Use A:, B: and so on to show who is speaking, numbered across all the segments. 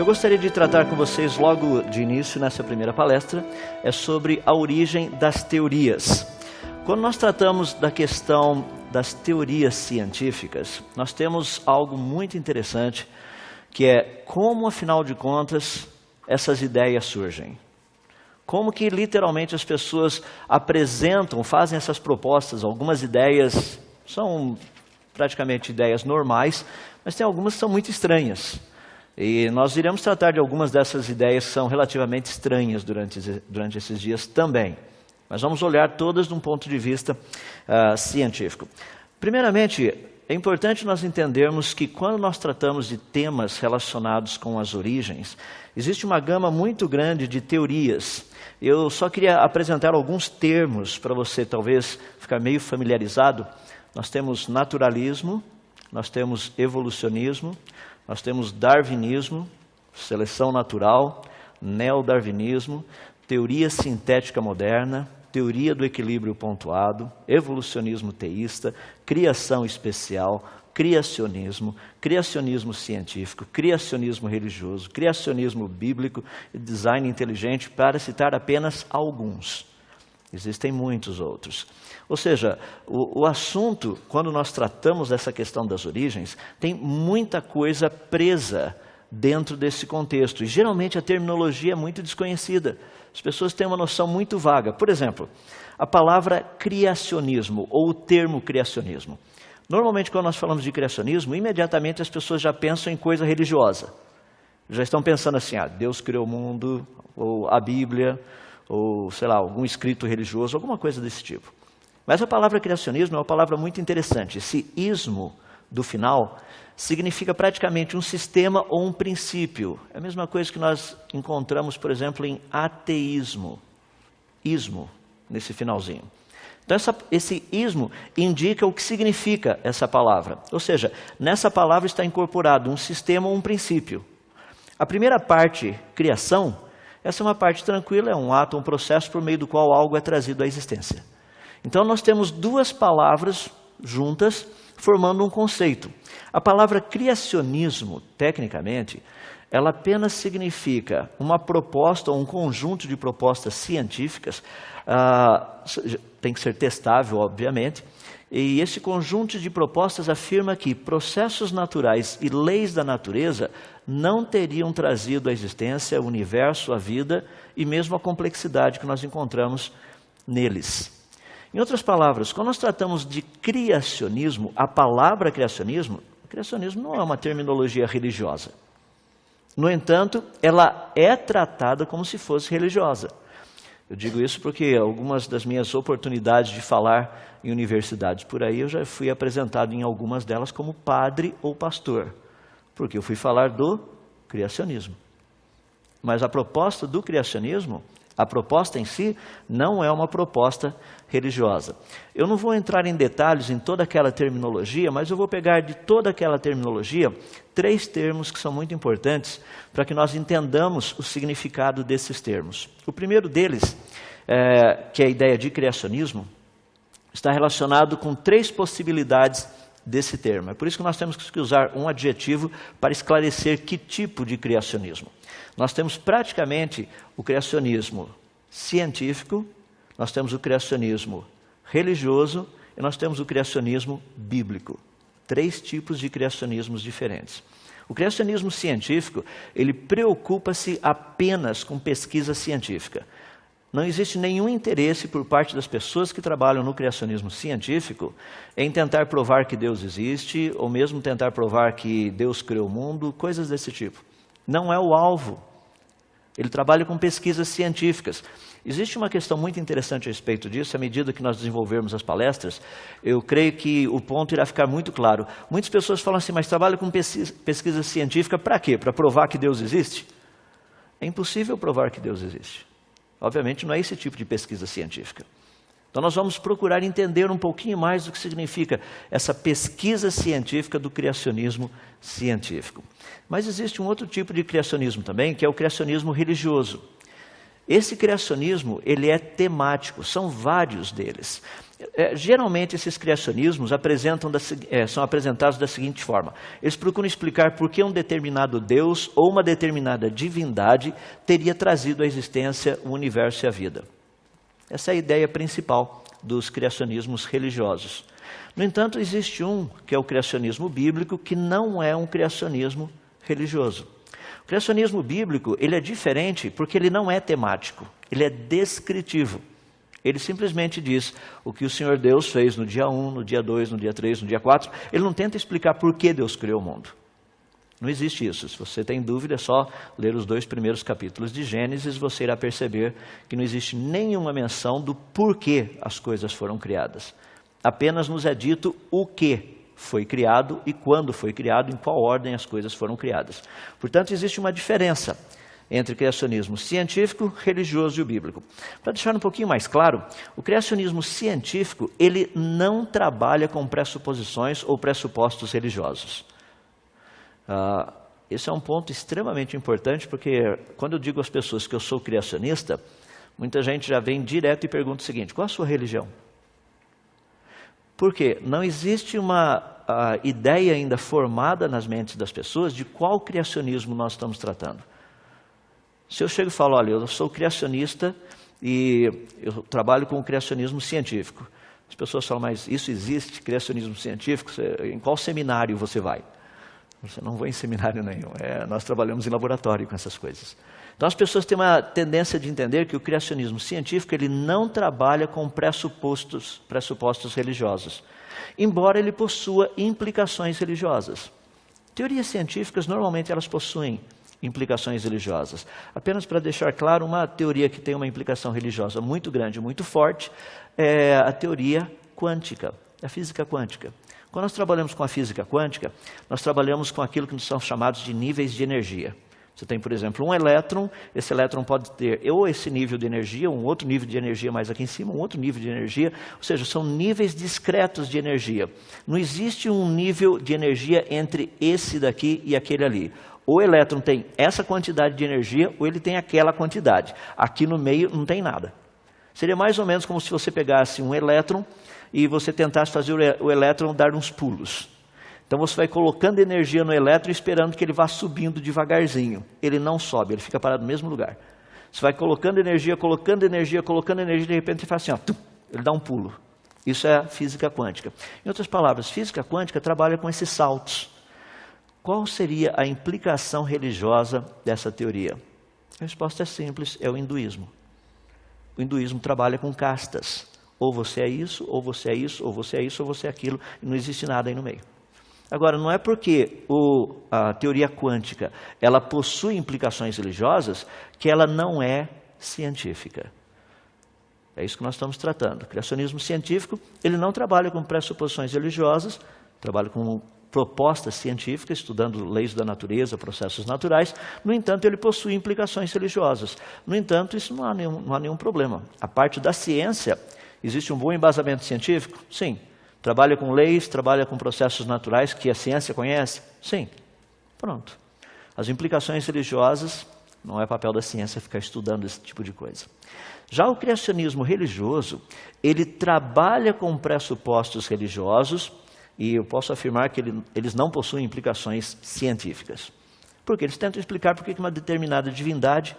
A: eu gostaria de tratar com vocês logo de início nessa primeira palestra é sobre a origem das teorias. Quando nós tratamos da questão das teorias científicas, nós temos algo muito interessante, que é como, afinal de contas, essas ideias surgem. Como que literalmente as pessoas apresentam, fazem essas propostas. Algumas ideias são praticamente ideias normais, mas tem algumas que são muito estranhas. E nós iremos tratar de algumas dessas ideias que são relativamente estranhas durante esses dias também. Mas vamos olhar todas de um ponto de vista científico. Primeiramente, é importante nós entendermos que quando nós tratamos de temas relacionados com as origens, existe uma gama muito grande de teorias. Eu só queria apresentar alguns termos para você talvez ficar meio familiarizado. Nós temos naturalismo, nós temos evolucionismo, nós temos darwinismo, seleção natural, neodarwinismo, teoria sintética moderna, teoria do equilíbrio pontuado, evolucionismo teísta, criação especial, criacionismo, criacionismo científico, criacionismo religioso, criacionismo bíblico e design inteligente, para citar apenas alguns. Existem muitos outros. Ou seja, o assunto, quando nós tratamos dessa questão das origens, tem muita coisa presa dentro desse contexto. E geralmente a terminologia é muito desconhecida. As pessoas têm uma noção muito vaga. Por exemplo, a palavra criacionismo ou o termo criacionismo. Normalmente quando nós falamos de criacionismo, imediatamente as pessoas já pensam em coisa religiosa. Já estão pensando assim, Deus criou o mundo, ou a Bíblia, ou sei lá, algum escrito religioso, alguma coisa desse tipo. Mas a palavra criacionismo é uma palavra muito interessante. Esse ismo do final significa praticamente um sistema ou um princípio. É a mesma coisa que nós encontramos, por exemplo, em ateísmo. Ismo, nesse finalzinho. Então esse ismo indica o que significa essa palavra. Ou seja, nessa palavra está incorporado um sistema ou um princípio. A primeira parte, criação, essa é uma parte tranquila, é um ato, um processo por meio do qual algo é trazido à existência. Então nós temos duas palavras juntas, formando um conceito. A palavra criacionismo, tecnicamente, ela apenas significa uma proposta ou um conjunto de propostas científicas, tem que ser testável, obviamente, e esse conjunto de propostas afirma que processos naturais e leis da natureza não teriam trazido à existência o universo, a vida e mesmo a complexidade que nós encontramos neles. Em outras palavras, quando nós tratamos de criacionismo, a palavra criacionismo não é uma terminologia religiosa. No entanto, ela é tratada como se fosse religiosa. Eu digo isso porque algumas das minhas oportunidades de falar em universidades por aí, eu já fui apresentado em algumas delas como padre ou pastor, porque eu fui falar do criacionismo. Mas a proposta do criacionismo, a proposta em si, não é uma proposta religiosa. Eu não vou entrar em detalhes em toda aquela terminologia, mas eu vou pegar de toda aquela terminologia 3 termos que são muito importantes para que nós entendamos o significado desses termos. O primeiro deles, que é a ideia de criacionismo, está relacionado com 3 possibilidades desse termo. É por isso que nós temos que usar um adjetivo para esclarecer que tipo de criacionismo. Nós temos praticamente o criacionismo científico, nós temos o criacionismo religioso e nós temos o criacionismo bíblico. 3 tipos de criacionismos diferentes. O criacionismo científico, ele preocupa-se apenas com pesquisa científica. Não existe nenhum interesse por parte das pessoas que trabalham no criacionismo científico em tentar provar que Deus existe, ou mesmo tentar provar que Deus criou o mundo, coisas desse tipo. Não é o alvo. Ele trabalha com pesquisas científicas. Existe uma questão muito interessante a respeito disso. À medida que nós desenvolvermos as palestras, eu creio que o ponto irá ficar muito claro. Muitas pessoas falam assim, mas trabalha com pesquisa científica para quê? Para provar que Deus existe? É impossível provar que Deus existe. Obviamente não é esse tipo de pesquisa científica. Então nós vamos procurar entender um pouquinho mais do que significa essa pesquisa científica do criacionismo científico. Mas existe um outro tipo de criacionismo também, que é o criacionismo religioso. Esse criacionismo, ele é temático, são vários deles. Geralmente esses criacionismos são apresentados da seguinte forma: eles procuram explicar por que um determinado Deus ou uma determinada divindade teria trazido à existência o universo e a vida. Essa é a ideia principal dos criacionismos religiosos. No entanto, existe um, que é o criacionismo bíblico, que não é um criacionismo religioso. O criacionismo bíblico, ele é diferente porque ele não é temático, ele é descritivo. Ele simplesmente diz o que o Senhor Deus fez no dia 1, no dia 2, no dia 3, no dia 4. Ele não tenta explicar por que Deus criou o mundo. Não existe isso. Se você tem dúvida, é só ler os 2 primeiros capítulos de Gênesis, você irá perceber que não existe nenhuma menção do porquê as coisas foram criadas. Apenas nos é dito o que foi criado e quando foi criado, em qual ordem as coisas foram criadas. Portanto, existe uma diferença entre o criacionismo científico, religioso e o bíblico. Para deixar um pouquinho mais claro, o criacionismo científico, ele não trabalha com pressuposições ou pressupostos religiosos. Esse é um ponto extremamente importante, porque quando eu digo às pessoas que eu sou criacionista, muita gente já vem direto e pergunta o seguinte: qual a sua religião? Por quê? Não existe uma ideia ainda formada nas mentes das pessoas de qual criacionismo nós estamos tratando. Se eu chego e falo, olha, eu sou criacionista e eu trabalho com o criacionismo científico. As pessoas falam, mas isso existe, criacionismo científico? Em qual seminário você vai? Você não vai em seminário nenhum, nós trabalhamos em laboratório com essas coisas. Então as pessoas têm uma tendência de entender que o criacionismo científico ele não trabalha com pressupostos religiosos, embora ele possua implicações religiosas. Teorias científicas normalmente elas possuem implicações religiosas. Apenas para deixar claro, uma teoria que tem uma implicação religiosa muito grande, muito forte, é a teoria quântica, a física quântica. Quando nós trabalhamos com a física quântica, nós trabalhamos com aquilo que são chamados de níveis de energia. Você tem, por exemplo, um elétron, esse elétron pode ter ou esse nível de energia, um outro nível de energia mais aqui em cima, um outro nível de energia, ou seja, são níveis discretos de energia. Não existe um nível de energia entre esse daqui e aquele ali. O elétron tem essa quantidade de energia ou ele tem aquela quantidade. Aqui no meio não tem nada. Seria mais ou menos como se você pegasse um elétron e você tentasse fazer o elétron dar uns pulos. Então você vai colocando energia no elétron esperando que ele vá subindo devagarzinho. Ele não sobe, ele fica parado no mesmo lugar. Você vai colocando energia, de repente ele faz assim, ó, ele dá um pulo. Isso é a física quântica. Em outras palavras, física quântica trabalha com esses saltos. Qual seria a implicação religiosa dessa teoria? A resposta é simples, é o hinduísmo. O hinduísmo trabalha com castas. Ou você é isso, ou você é isso, ou você é isso, ou você é aquilo, e não existe nada aí no meio. Agora, não é porque a teoria quântica ela possui implicações religiosas que ela não é científica. É isso que nós estamos tratando. O criacionismo científico, ele não trabalha com pressuposições religiosas, trabalha com propostas científicas, estudando leis da natureza, processos naturais. No entanto, ele possui implicações religiosas. No entanto, isso não há nenhum problema. A parte da ciência, existe um bom embasamento científico? Sim. Trabalha com leis, trabalha com processos naturais que a ciência conhece? Sim. Pronto. As implicações religiosas, não é papel da ciência ficar estudando esse tipo de coisa. Já o criacionismo religioso, ele trabalha com pressupostos religiosos, e eu posso afirmar que eles não possuem implicações científicas. Porque eles tentam explicar por que uma determinada divindade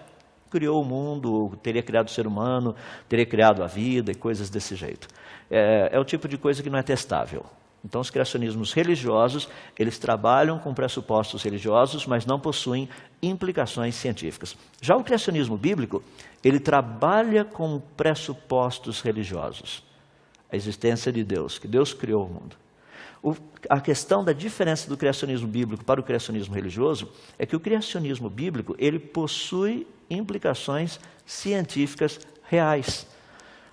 A: criou o mundo, teria criado o ser humano, teria criado a vida e coisas desse jeito. É o tipo de coisa que não é testável. Então os criacionismos religiosos, eles trabalham com pressupostos religiosos, mas não possuem implicações científicas. Já o criacionismo bíblico, ele trabalha com pressupostos religiosos. A existência de Deus, que Deus criou o mundo. A questão da diferença do criacionismo bíblico para o criacionismo religioso é que o criacionismo bíblico, ele possui implicações científicas reais.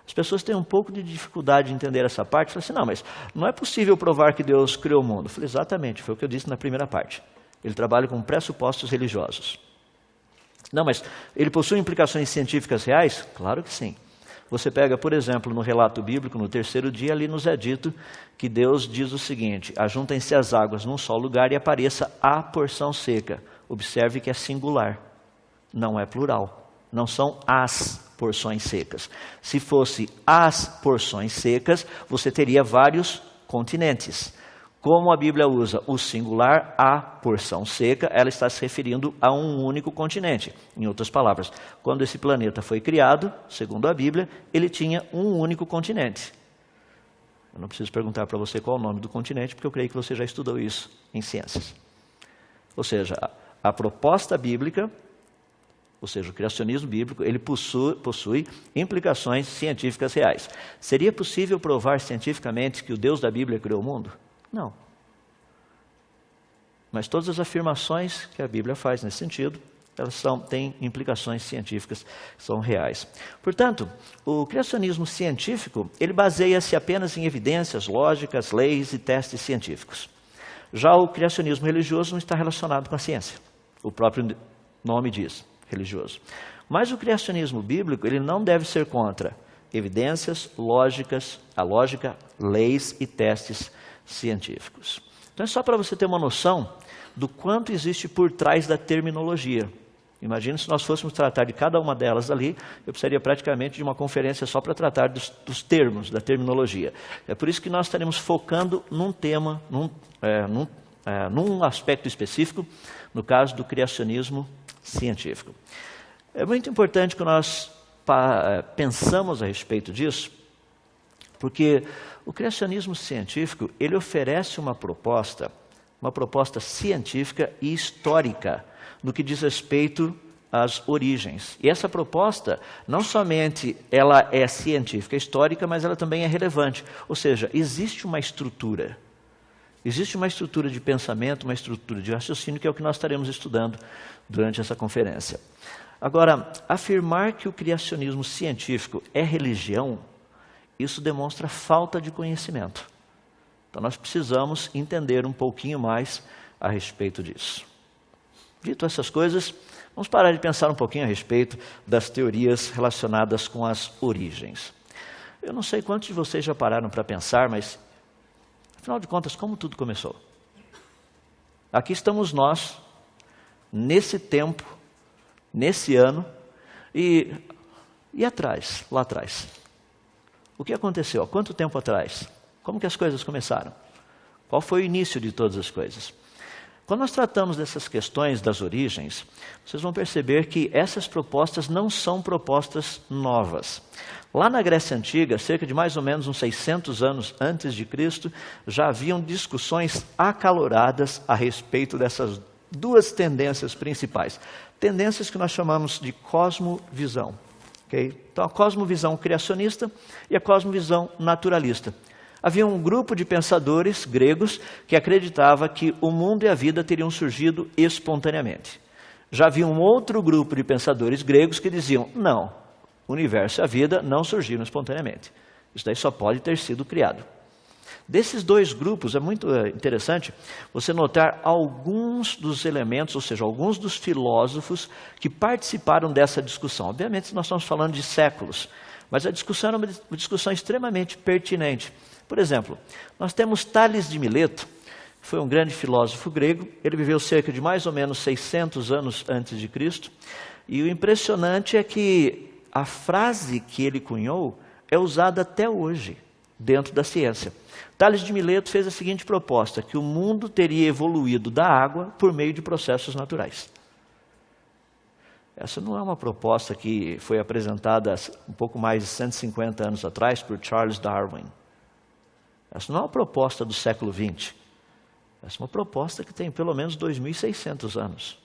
A: As pessoas têm um pouco de dificuldade de entender essa parte. Falam assim, não, mas não é possível provar que Deus criou o mundo. Eu falei, exatamente, foi o que eu disse na primeira parte. Ele trabalha com pressupostos religiosos. Não, mas ele possui implicações científicas reais? Claro que sim. Você pega, por exemplo, no relato bíblico, no 3º dia, ali nos é dito que Deus diz o seguinte, ajuntem-se as águas num só lugar e apareça a porção seca. Observe que é singular, não é plural. não são as porções secas. Se fosse as porções secas, você teria vários continentes. Como a Bíblia usa o singular, a porção seca, ela está se referindo a um único continente. Em outras palavras, quando esse planeta foi criado, segundo a Bíblia, ele tinha um único continente. Eu não preciso perguntar para você qual é o nome do continente, porque eu creio que você já estudou isso em ciências. Ou seja, a proposta bíblica, ou seja, o criacionismo bíblico, ele possui implicações científicas reais. Seria possível provar cientificamente que o Deus da Bíblia criou o mundo? Não. Mas todas as afirmações que a Bíblia faz nesse sentido, elas têm implicações científicas, são reais. Portanto, o criacionismo científico, ele baseia-se apenas em evidências lógicas, leis e testes científicos. Já o criacionismo religioso não está relacionado com a ciência. O próprio nome diz, religioso. Mas o criacionismo bíblico, ele não deve ser contra evidências lógicas, a lógica, leis e testes científicos. Então é só para você ter uma noção do quanto existe por trás da terminologia. Imagina se nós fôssemos tratar de cada uma delas ali, eu precisaria praticamente de uma conferência só para tratar dos termos, da terminologia. É por isso que nós estaremos focando num tema, num aspecto específico, no caso do criacionismo científico. É muito importante que nós pensamos a respeito disso, porque o criacionismo científico, ele oferece uma proposta científica e histórica no que diz respeito às origens. E essa proposta, não somente ela é científica, histórica, mas ela também é relevante. Ou seja, existe uma estrutura. Existe uma estrutura de pensamento, uma estrutura de raciocínio, que é o que nós estaremos estudando durante essa conferência. Agora, afirmar que o criacionismo científico é religião, isso demonstra falta de conhecimento. Então nós precisamos entender um pouquinho mais a respeito disso. Dito essas coisas, vamos parar de pensar um pouquinho a respeito das teorias relacionadas com as origens. Eu não sei quantos de vocês já pararam para pensar, mas, afinal de contas, como tudo começou? Aqui estamos nós, nesse tempo, nesse ano, e atrás, lá atrás. O que aconteceu? Há quanto tempo atrás? Como que as coisas começaram? Qual foi o início de todas as coisas? Quando nós tratamos dessas questões das origens, vocês vão perceber que essas propostas não são propostas novas. Lá na Grécia Antiga, cerca de mais ou menos uns 600 anos antes de Cristo, já haviam discussões acaloradas a respeito dessas duas tendências principais. Tendências que nós chamamos de cosmovisão. Okay? Então, a cosmovisão criacionista e a cosmovisão naturalista. Havia um grupo de pensadores gregos que acreditava que o mundo e a vida teriam surgido espontaneamente. Já havia um outro grupo de pensadores gregos que diziam, não, o universo e a vida não surgiram espontaneamente. Isso daí só pode ter sido criado. Desses dois grupos, é muito interessante você notar alguns dos elementos, ou seja, alguns dos filósofos que participaram dessa discussão. Obviamente, nós estamos falando de séculos, mas a discussão era uma discussão extremamente pertinente. Por exemplo, nós temos Tales de Mileto, que foi um grande filósofo grego, ele viveu cerca de mais ou menos 600 anos antes de Cristo, e o impressionante é que a frase que ele cunhou é usada até hoje dentro da ciência. Tales de Mileto fez a seguinte proposta, que o mundo teria evoluído da água por meio de processos naturais. Essa não é uma proposta que foi apresentada um pouco mais de 150 anos atrás por Charles Darwin. Essa não é uma proposta do século XX. Essa é uma proposta que tem pelo menos 2.600 anos.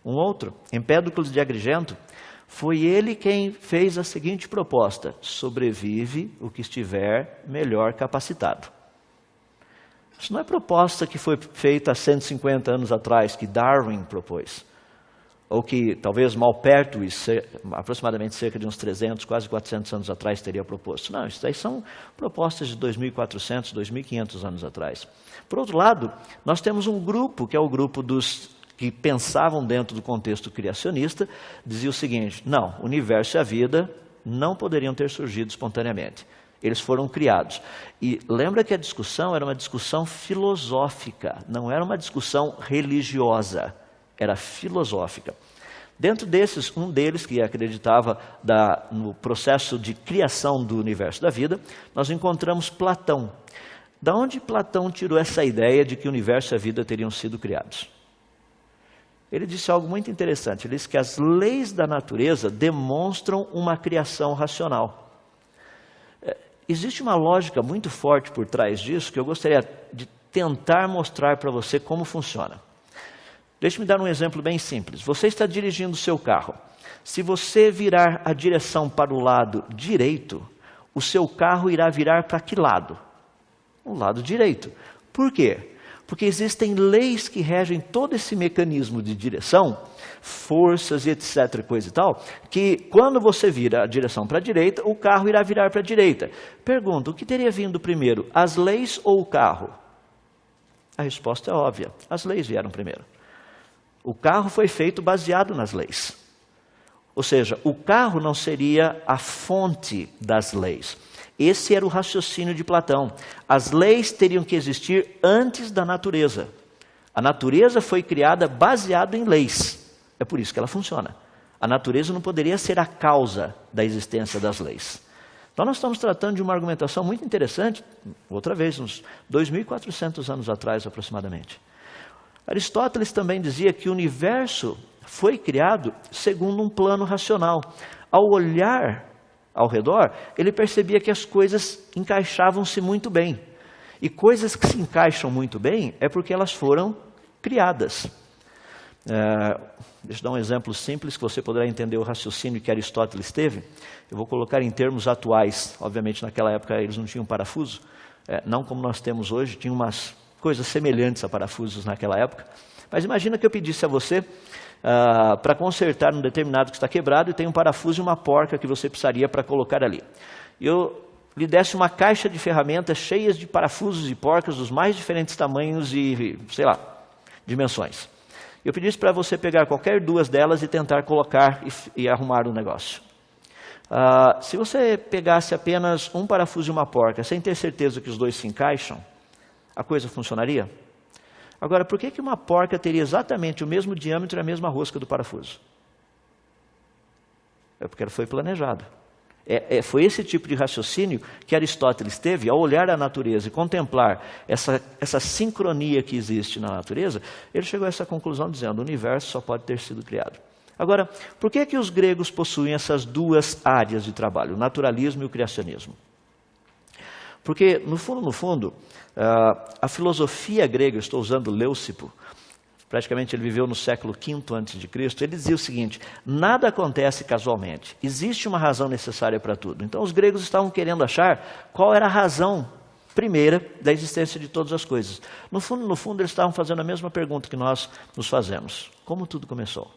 A: Um outro, Empédocles de Agrigento, foi ele quem fez a seguinte proposta: sobrevive o que estiver melhor capacitado. Isso não é proposta que foi feita há 150 anos atrás, que Darwin propôs. Ou que talvez Malpertuis, aproximadamente cerca de uns 300, quase 400 anos atrás, teria proposto. Não, isso aí são propostas de 2.400, 2.500 anos atrás. Por outro lado, nós temos um grupo, que é o grupo dos que pensavam dentro do contexto criacionista, dizia o seguinte, não, o universo e a vida não poderiam ter surgido espontaneamente. Eles foram criados. E lembra que a discussão era uma discussão filosófica, não era uma discussão religiosa. Era filosófica. Dentro desses, um deles que acreditava no processo de criação do universo da vida, nós encontramos Platão. Da onde Platão tirou essa ideia de que o universo e a vida teriam sido criados? Ele disse algo muito interessante. Ele disse que as leis da natureza demonstram uma criação racional. Existe uma lógica muito forte por trás disso que eu gostaria de tentar mostrar para você como funciona. Deixe-me dar um exemplo bem simples. Você está dirigindo o seu carro. Se você virar a direção para o lado direito, o seu carro irá virar para que lado? O lado direito. Por quê? Porque existem leis que regem todo esse mecanismo de direção, forças e etc, coisa e tal, que quando você vira a direção para a direita, o carro irá virar para a direita. Pergunta, o que teria vindo primeiro, as leis ou o carro? A resposta é óbvia, as leis vieram primeiro. O carro foi feito baseado nas leis. Ou seja, o carro não seria a fonte das leis. Esse era o raciocínio de Platão. As leis teriam que existir antes da natureza. A natureza foi criada baseada em leis. É por isso que ela funciona. A natureza não poderia ser a causa da existência das leis. Então nós estamos tratando de uma argumentação muito interessante, outra vez, uns 2.400 anos atrás aproximadamente. Aristóteles também dizia que o universo foi criado segundo um plano racional. Ao olhar ao redor, ele percebia que as coisas encaixavam-se muito bem. E coisas que se encaixam muito bem é porque elas foram criadas. Deixa eu dar um exemplo simples que você poderá entender o raciocínio que Aristóteles teve. Eu vou colocar em termos atuais. Obviamente naquela época eles não tinham parafuso, não como nós temos hoje, tinham umas coisas semelhantes a parafusos naquela época. Mas imagina que eu pedisse a você para consertar um determinado que está quebrado e tem um parafuso e uma porca que você precisaria para colocar ali. Eu lhe desse uma caixa de ferramentas cheias de parafusos e porcas dos mais diferentes tamanhos e, sei lá, dimensões. Eu pedisse para você pegar qualquer duas delas e tentar colocar e arrumar o negócio. Se você pegasse apenas um parafuso e uma porca, sem ter certeza que os dois se encaixam, a coisa funcionaria? Agora, por que uma porca teria exatamente o mesmo diâmetro e a mesma rosca do parafuso? É porque ela foi planejada. Foi esse tipo de raciocínio que Aristóteles teve ao olhar a natureza e contemplar essa sincronia que existe na natureza. Ele chegou a essa conclusão dizendo, o universo só pode ter sido criado. Agora, por que os gregos possuem essas duas áreas de trabalho, o naturalismo e o criacionismo? Porque, no fundo, a filosofia grega, eu estou usando Leucipo, praticamente ele viveu no século V a.C., ele dizia o seguinte, nada acontece casualmente, existe uma razão necessária para tudo. Então os gregos estavam querendo achar qual era a razão primeira da existência de todas as coisas. No fundo eles estavam fazendo a mesma pergunta que nós nos fazemos. Como tudo começou?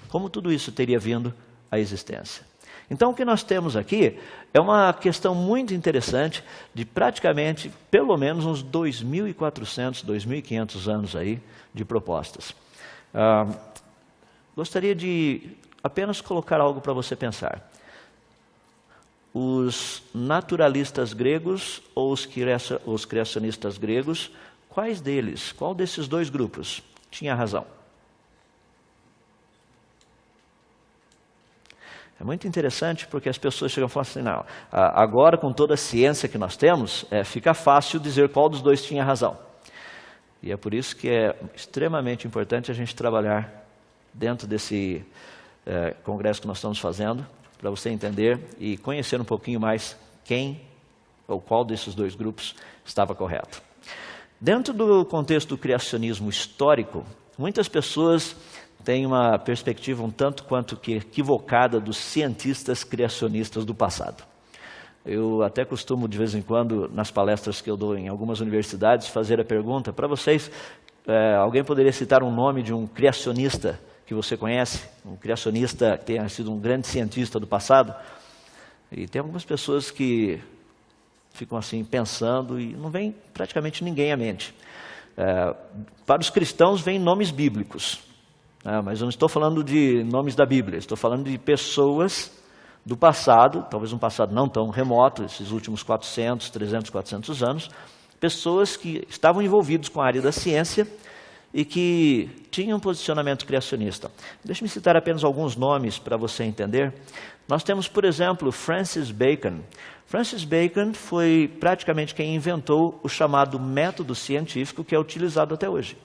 A: Como tudo isso teria vindo à existência? Então o que nós temos aqui é uma questão muito interessante de praticamente, pelo menos uns 2.400, 2.500 anos aí de propostas. Gostaria de apenas colocar algo para você pensar. Os naturalistas gregos ou os criacionistas gregos, qual desses dois grupos tinha razão? É muito interessante porque as pessoas chegam e falam assim, não, agora com toda a ciência que nós temos, fica fácil dizer qual dos dois tinha razão. E é por isso que é extremamente importante a gente trabalhar dentro desse congresso que nós estamos fazendo, para você entender e conhecer um pouquinho mais quem ou qual desses dois grupos estava correto. Dentro do contexto do criacionismo histórico, muitas pessoas tem uma perspectiva um tanto quanto que equivocada dos cientistas criacionistas do passado. Eu até costumo, de vez em quando, nas palestras que eu dou em algumas universidades, fazer a pergunta para vocês, alguém poderia citar um nome de um criacionista que você conhece? Um criacionista que tenha sido um grande cientista do passado? E tem algumas pessoas que ficam assim pensando e não vem praticamente ninguém à mente. Para os cristãos vêm nomes bíblicos. Mas eu não estou falando de nomes da Bíblia, estou falando de pessoas do passado, talvez um passado não tão remoto, esses últimos 400, 300, 400 anos, pessoas que estavam envolvidos com a área da ciência e que tinha um posicionamento criacionista. Deixe-me citar apenas alguns nomes para você entender. Nós temos, por exemplo, Francis Bacon. Francis Bacon foi praticamente quem inventou o chamado método científico que é utilizado até hoje.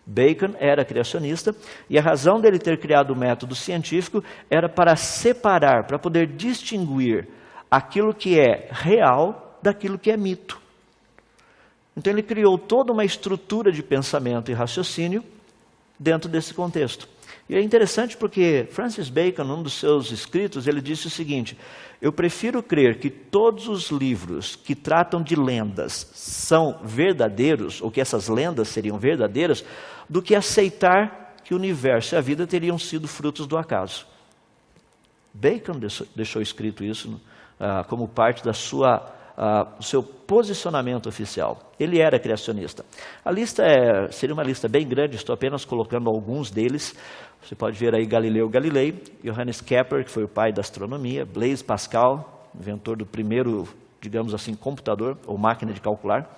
A: Bacon era criacionista e a razão dele ter criado o método científico era para separar, para poder distinguir aquilo que é real daquilo que é mito. Então ele criou toda uma estrutura de pensamento e raciocínio dentro desse contexto. E é interessante porque Francis Bacon, num dos seus escritos, ele disse o seguinte: eu prefiro crer que todos os livros que tratam de lendas são verdadeiros, ou que essas lendas seriam verdadeiras, do que aceitar que o universo e a vida teriam sido frutos do acaso. Bacon deixou escrito isso como parte do seu posicionamento oficial. Ele era criacionista. A lista seria uma lista bem grande, estou apenas colocando alguns deles. Você pode ver aí Galileu Galilei, Johannes Kepler, que foi o pai da astronomia, Blaise Pascal, inventor do primeiro, digamos assim, computador ou máquina de calcular,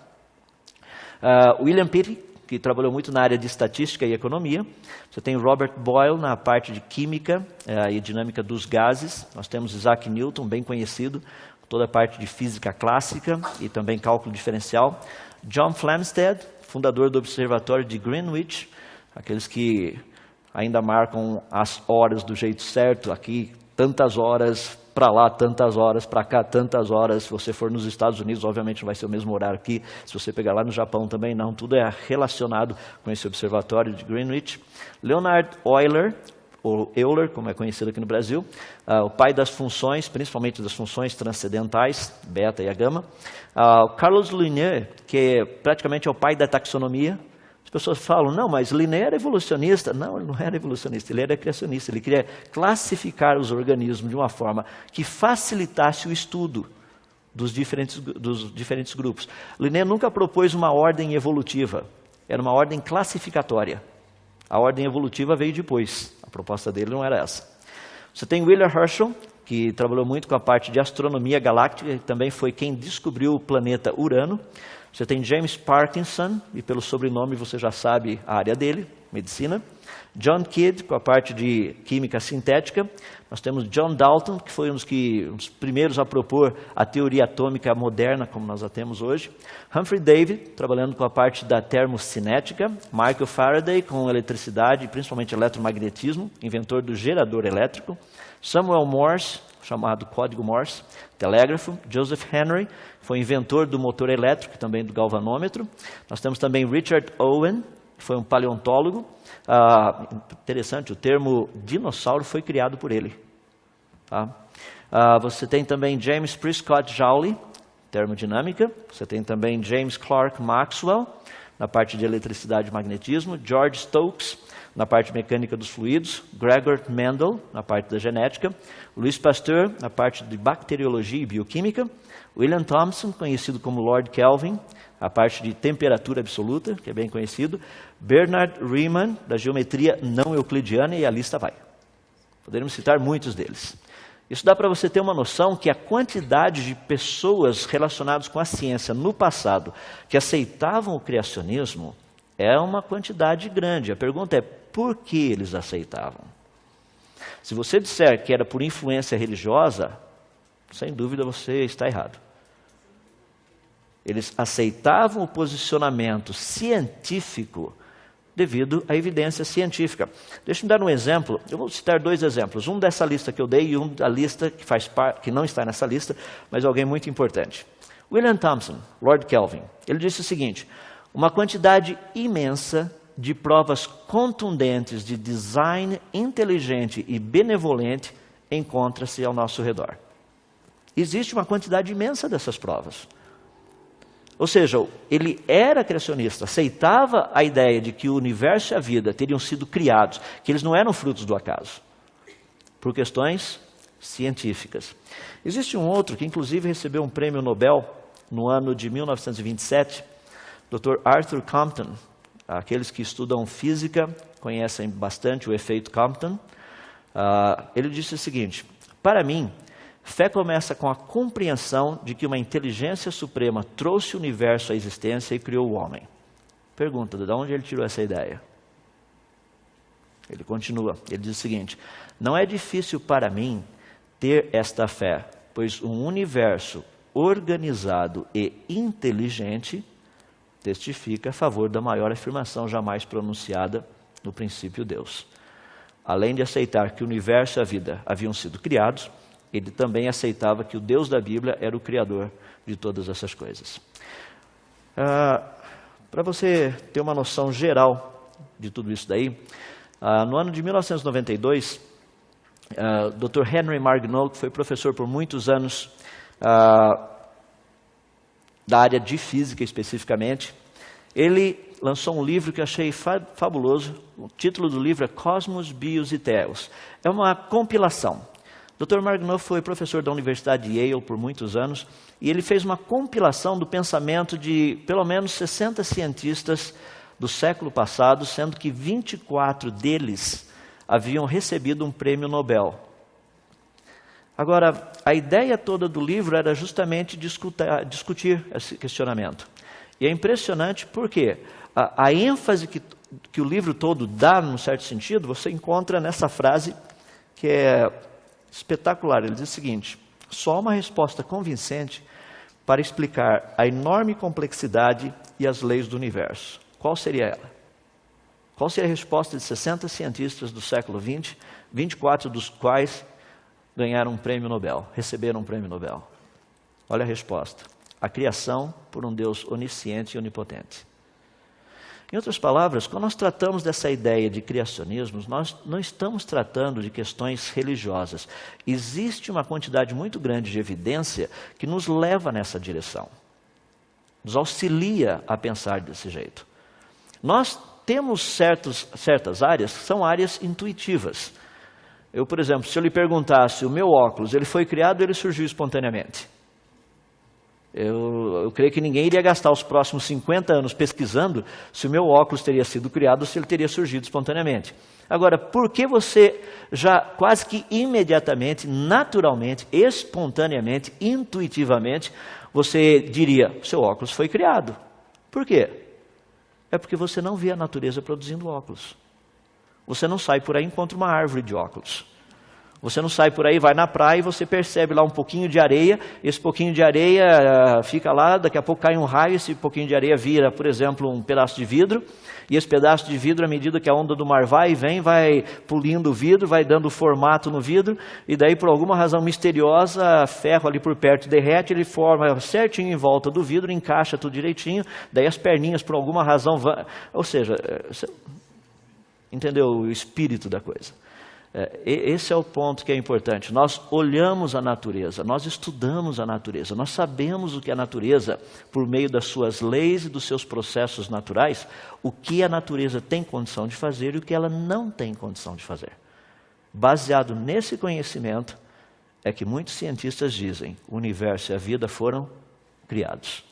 A: William Pitt, que trabalhou muito na área de estatística e economia. Você tem Robert Boyle na parte de química e dinâmica dos gases. Nós temos Isaac Newton, bem conhecido, toda a parte de física clássica e também cálculo diferencial. John Flamsteed, fundador do Observatório de Greenwich, aqueles que ainda marcam as horas do jeito certo, aqui tantas horas, para lá tantas horas, para cá tantas horas. Se você for nos Estados Unidos, obviamente não vai ser o mesmo horário aqui. Se você pegar lá no Japão também não, tudo é relacionado com esse Observatório de Greenwich. Leonhard Euler, ou Euler, como é conhecido aqui no Brasil, o pai das funções, principalmente das funções transcendentais, beta e a gama. Carlos Linné, que praticamente é o pai da taxonomia. As pessoas falam, não, mas Linné era evolucionista. Não, ele não era evolucionista, ele era criacionista. Ele queria classificar os organismos de uma forma que facilitasse o estudo dos diferentes grupos. Linné nunca propôs uma ordem evolutiva, era uma ordem classificatória. A ordem evolutiva veio depois, a proposta dele não era essa. Você tem William Herschel, que trabalhou muito com a parte de astronomia galáctica, e também foi quem descobriu o planeta Urano. Você tem James Parkinson, e pelo sobrenome você já sabe a área dele, medicina. John Kidd, com a parte de química sintética. Nós temos John Dalton, que foi um dos primeiros a propor a teoria atômica moderna, como nós a temos hoje. Humphrey Davy, trabalhando com a parte da termocinética. Michael Faraday, com eletricidade, principalmente eletromagnetismo, inventor do gerador elétrico. Samuel Morse, chamado código Morse, telégrafo. Joseph Henry, foi inventor do motor elétrico, também do galvanômetro. Nós temos também Richard Owen, que foi um paleontólogo. Interessante, o termo dinossauro foi criado por ele. Você tem também James Prescott Joule, termodinâmica. Você tem também James Clerk Maxwell, na parte de eletricidade e magnetismo. George Stokes, na parte mecânica dos fluidos. Gregor Mendel, na parte da genética. Louis Pasteur, na parte de bacteriologia e bioquímica. William Thomson, conhecido como Lord Kelvin, a parte de temperatura absoluta, que é bem conhecido. Bernard Riemann, da geometria não euclidiana, e a lista vai. Poderíamos citar muitos deles. Isso dá para você ter uma noção que a quantidade de pessoas relacionadas com a ciência no passado que aceitavam o criacionismo é uma quantidade grande. A pergunta é, por que eles aceitavam? Se você disser que era por influência religiosa, sem dúvida você está errado. Eles aceitavam o posicionamento científico devido à evidência científica. Deixa-me dar um exemplo. Eu vou citar dois exemplos. Um dessa lista que eu dei e um da lista que faz parte, que não está nessa lista, mas alguém muito importante. William Thomson, Lord Kelvin, ele disse o seguinte: uma quantidade imensa de provas contundentes de design inteligente e benevolente encontra-se ao nosso redor. Existe uma quantidade imensa dessas provas. Ou seja, ele era criacionista, aceitava a ideia de que o universo e a vida teriam sido criados, que eles não eram frutos do acaso, por questões científicas. Existe um outro que inclusive recebeu um prêmio Nobel no ano de 1927, Dr. Arthur Compton. Aqueles que estudam física conhecem bastante o efeito Compton. Ele disse o seguinte: para mim, fé começa com a compreensão de que uma inteligência suprema trouxe o universo à existência e criou o homem. Pergunta, de onde ele tirou essa ideia? Ele continua, ele diz o seguinte: não é difícil para mim ter esta fé, pois um universo organizado e inteligente testifica a favor da maior afirmação jamais pronunciada no princípio Deus. Além de aceitar que o universo e a vida haviam sido criados, ele também aceitava que o Deus da Bíblia era o criador de todas essas coisas. Para você ter uma noção geral de tudo isso daí, no ano de 1992, Dr. Henry Margenot, que foi professor por muitos anos da área de física especificamente, ele lançou um livro que eu achei fabuloso. O título do livro é Cosmos, Bios e Theos. É uma compilação. Dr. Margenot foi professor da Universidade de Yale por muitos anos e ele fez uma compilação do pensamento de pelo menos 60 cientistas do século passado, sendo que 24 deles haviam recebido um prêmio Nobel. Agora, a ideia toda do livro era justamente discutir esse questionamento. E é impressionante porque a ênfase que o livro todo dá, num certo sentido, você encontra nessa frase que é espetacular. Ele diz o seguinte: só uma resposta convincente para explicar a enorme complexidade e as leis do universo. Qual seria ela? Qual seria a resposta de 60 cientistas do século XX, 24 dos quais ganharam um prêmio Nobel, receberam um prêmio Nobel? Olha a resposta: a criação por um Deus onisciente e onipotente. Em outras palavras, quando nós tratamos dessa ideia de criacionismo, nós não estamos tratando de questões religiosas. Existe uma quantidade muito grande de evidência que nos leva nessa direção, nos auxilia a pensar desse jeito. Nós temos certas áreas que são áreas intuitivas. Eu, por exemplo, se eu lhe perguntasse, o meu óculos, ele foi criado ou ele surgiu espontaneamente? Eu creio que ninguém iria gastar os próximos 50 anos pesquisando se o meu óculos teria sido criado ou se ele teria surgido espontaneamente. Agora, por que você já quase que imediatamente, naturalmente, espontaneamente, intuitivamente, você diria, seu óculos foi criado? Por quê? É porque você não vê a natureza produzindo óculos. Você não sai por aí e encontra uma árvore de óculos. Você não sai por aí, vai na praia e você percebe lá um pouquinho de areia, esse pouquinho de areia fica lá, daqui a pouco cai um raio, esse pouquinho de areia vira, por exemplo, um pedaço de vidro, e esse pedaço de vidro, à medida que a onda do mar vai e vem, vai pulindo o vidro, vai dando formato no vidro, e daí por alguma razão misteriosa, ferro ali por perto derrete, ele forma certinho em volta do vidro, encaixa tudo direitinho, daí as perninhas por alguma razão vão... Ou seja, você entendeu o espírito da coisa? Esse é o ponto que é importante. Nós olhamos a natureza, nós estudamos a natureza, nós sabemos o que a natureza, por meio das suas leis e dos seus processos naturais, o que a natureza tem condição de fazer e o que ela não tem condição de fazer. Baseado nesse conhecimento, é que muitos cientistas dizem, o universo e a vida foram criados.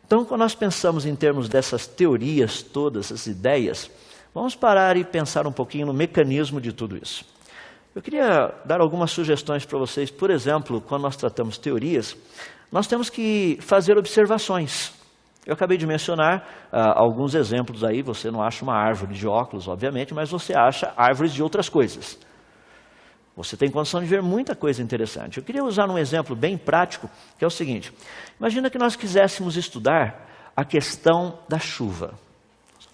A: Então, quando nós pensamos em termos dessas teorias todas, essas ideias, vamos parar e pensar um pouquinho no mecanismo de tudo isso. Eu queria dar algumas sugestões para vocês. Por exemplo, quando nós tratamos teorias, nós temos que fazer observações. Eu acabei de mencionar alguns exemplos aí. Você não acha uma árvore de óculos, obviamente, mas você acha árvores de outras coisas. Você tem condição de ver muita coisa interessante. Eu queria usar um exemplo bem prático, que é o seguinte. Imagina que nós quiséssemos estudar a questão da chuva.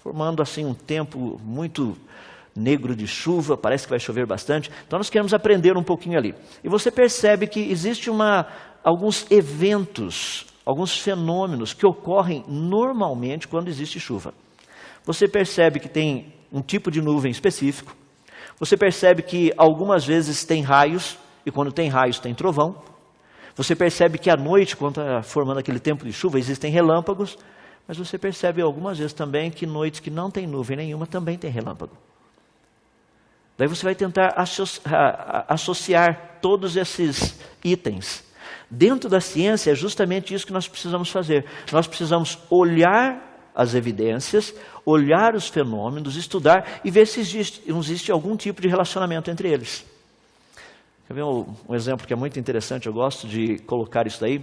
A: Formando assim um tempo muito negro de chuva, parece que vai chover bastante. Então nós queremos aprender um pouquinho ali. E você percebe que existe alguns eventos, alguns fenômenos que ocorrem normalmente quando existe chuva. Você percebe que tem um tipo de nuvem específico. Você percebe que algumas vezes tem raios, e quando tem raios tem trovão. Você percebe que à noite, quando está formando aquele tempo de chuva, existem relâmpagos. Mas você percebe algumas vezes também que noites que não tem nuvem nenhuma também tem relâmpago. Daí você vai tentar associar todos esses itens. Dentro da ciência é justamente isso que nós precisamos fazer. Nós precisamos olhar as evidências, olhar os fenômenos, estudar e ver se existe algum tipo de relacionamento entre eles. Quer ver um exemplo que é muito interessante? Eu gosto de colocar isso daí,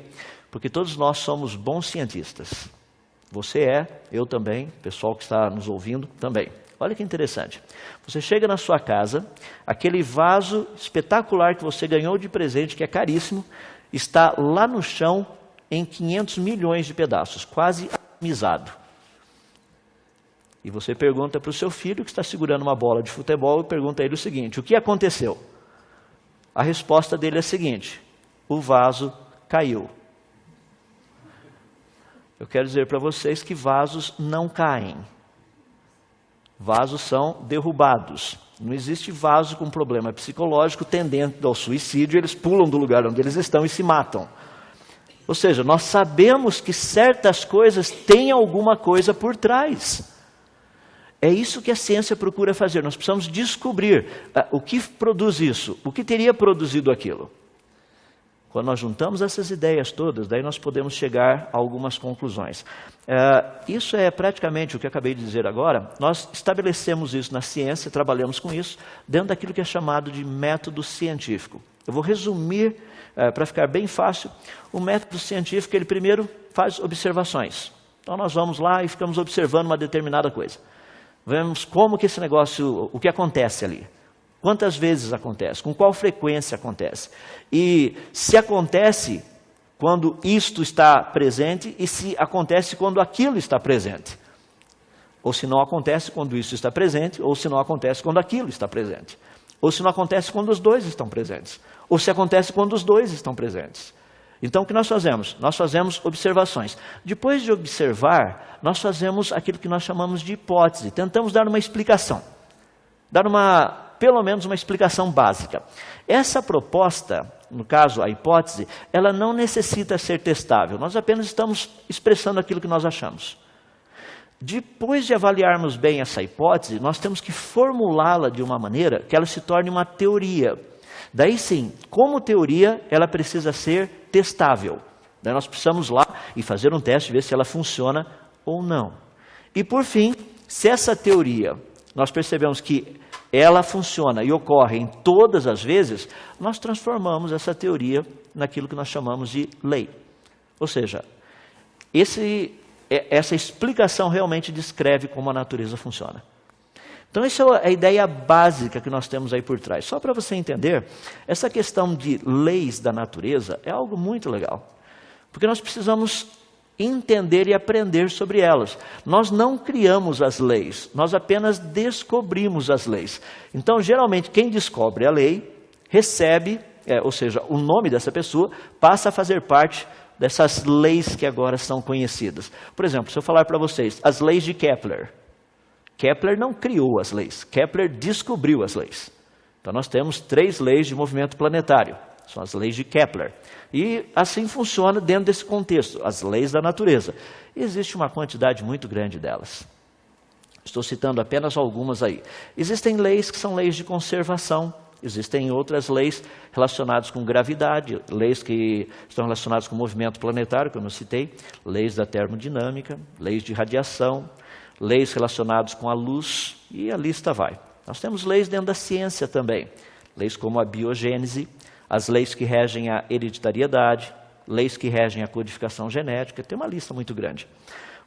A: porque todos nós somos bons cientistas. Você é, eu também, o pessoal que está nos ouvindo também. Olha que interessante. Você chega na sua casa, aquele vaso espetacular que você ganhou de presente, que é caríssimo, está lá no chão em 500 milhões de pedaços, quase atomizado. E você pergunta para o seu filho, que está segurando uma bola de futebol, e pergunta a ele o seguinte: o que aconteceu? A resposta dele é a seguinte: o vaso caiu. Eu quero dizer para vocês que vasos não caem. Vasos são derrubados. Não existe vaso com problema psicológico tendente ao suicídio, eles pulam do lugar onde eles estão e se matam. Ou seja, nós sabemos que certas coisas têm alguma coisa por trás. É isso que a ciência procura fazer. Nós precisamos descobrir o que produz isso, o que teria produzido aquilo. Quando nós juntamos essas ideias todas, daí nós podemos chegar a algumas conclusões. Isso é praticamente o que eu acabei de dizer agora. Nós estabelecemos isso na ciência, trabalhamos com isso, dentro daquilo que é chamado de método científico. Eu vou resumir, para ficar bem fácil, o método científico. Ele primeiro faz observações. Então nós vamos lá e ficamos observando uma determinada coisa. Vemos como que esse negócio, o que acontece ali. Quantas vezes acontece, com qual frequência acontece. E se acontece quando isto está presente e se acontece quando aquilo está presente. Ou se não acontece quando isso está presente, ou se não acontece quando aquilo está presente. Ou se não acontece quando os dois estão presentes. Ou se acontece quando os dois estão presentes. Então, o que nós fazemos? Nós fazemos observações. Depois de observar, nós fazemos aquilo que nós chamamos de hipótese. Tentamos dar uma explicação. Pelo menos uma explicação básica. Essa proposta, no caso a hipótese, ela não necessita ser testável. Nós apenas estamos expressando aquilo que nós achamos. Depois de avaliarmos bem essa hipótese, nós temos que formulá-la de uma maneira que ela se torne uma teoria. Daí sim, como teoria, ela precisa ser testável. Daí nós precisamos lá e fazer um teste, ver se ela funciona ou não. E por fim, se essa teoria, nós percebemos que ela funciona e ocorre em todas as vezes, nós transformamos essa teoria naquilo que nós chamamos de lei. Ou seja, essa explicação realmente descreve como a natureza funciona. Então essa é a ideia básica que nós temos aí por trás. Só para você entender, essa questão de leis da natureza é algo muito legal. Porque nós precisamos entender e aprender sobre elas. Nós não criamos as leis, nós apenas descobrimos as leis. Então geralmente quem descobre a lei recebe, ou seja, o nome dessa pessoa passa a fazer parte dessas leis que agora são conhecidas. Por exemplo, se eu falar para vocês, as leis de Kepler. Kepler não criou as leis, Kepler descobriu as leis. Então nós temos 3 leis de movimento planetário, são as leis de Kepler. E assim funciona dentro desse contexto, as leis da natureza. E existe uma quantidade muito grande delas. Estou citando apenas algumas aí. Existem leis que são leis de conservação, existem outras leis relacionadas com gravidade, leis que estão relacionadas com o movimento planetário, como eu citei, leis da termodinâmica, leis de radiação, leis relacionadas com a luz, e a lista vai. Nós temos leis dentro da ciência também, leis como a biogênese, as leis que regem a hereditariedade, leis que regem a codificação genética, tem uma lista muito grande.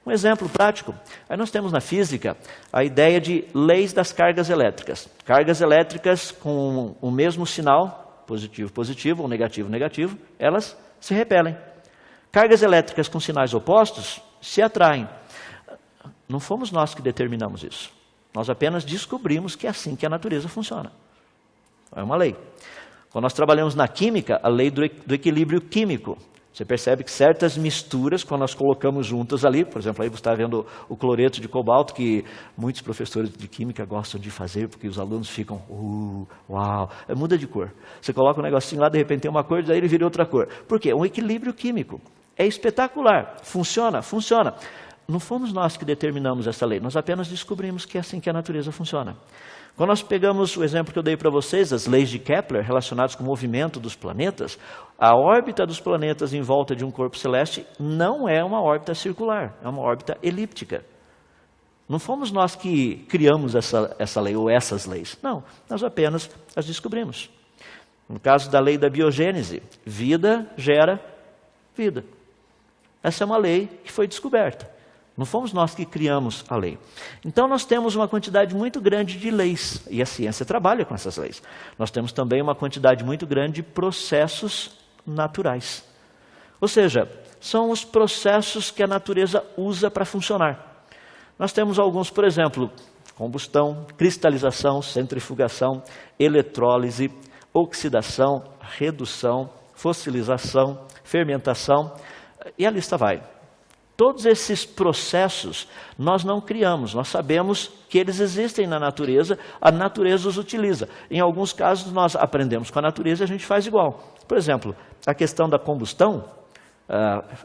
A: Um exemplo prático, aí nós temos na física a ideia de leis das cargas elétricas. Cargas elétricas com o mesmo sinal, positivo, positivo, ou negativo, negativo, elas se repelem. Cargas elétricas com sinais opostos se atraem. Não fomos nós que determinamos isso. Nós apenas descobrimos que é assim que a natureza funciona. É uma lei. Quando nós trabalhamos na química, a lei do equilíbrio químico. Você percebe que certas misturas, quando nós colocamos juntas ali, por exemplo, aí você está vendo o cloreto de cobalto, que muitos professores de química gostam de fazer, porque os alunos ficam, uau, muda de cor. Você coloca um negocinho lá, de repente tem uma cor, daí ele vira outra cor. Por quê? Um equilíbrio químico. É espetacular. Funciona, funciona. Não fomos nós que determinamos essa lei, nós apenas descobrimos que é assim que a natureza funciona. Quando nós pegamos o exemplo que eu dei para vocês, as leis de Kepler relacionadas com o movimento dos planetas, a órbita dos planetas em volta de um corpo celeste não é uma órbita circular, é uma órbita elíptica. Não fomos nós que criamos essa lei ou essas leis, não, nós apenas as descobrimos. No caso da lei da biogênese, vida gera vida. Essa é uma lei que foi descoberta. Não fomos nós que criamos a lei. Então nós temos uma quantidade muito grande de leis, e a ciência trabalha com essas leis. Nós temos também uma quantidade muito grande de processos naturais. Ou seja, são os processos que a natureza usa para funcionar. Nós temos alguns, por exemplo, combustão, cristalização, centrifugação, eletrólise, oxidação, redução, fossilização, fermentação, e a lista vai. Todos esses processos nós não criamos, nós sabemos que eles existem na natureza, a natureza os utiliza. Em alguns casos nós aprendemos com a natureza e a gente faz igual. Por exemplo, a questão da combustão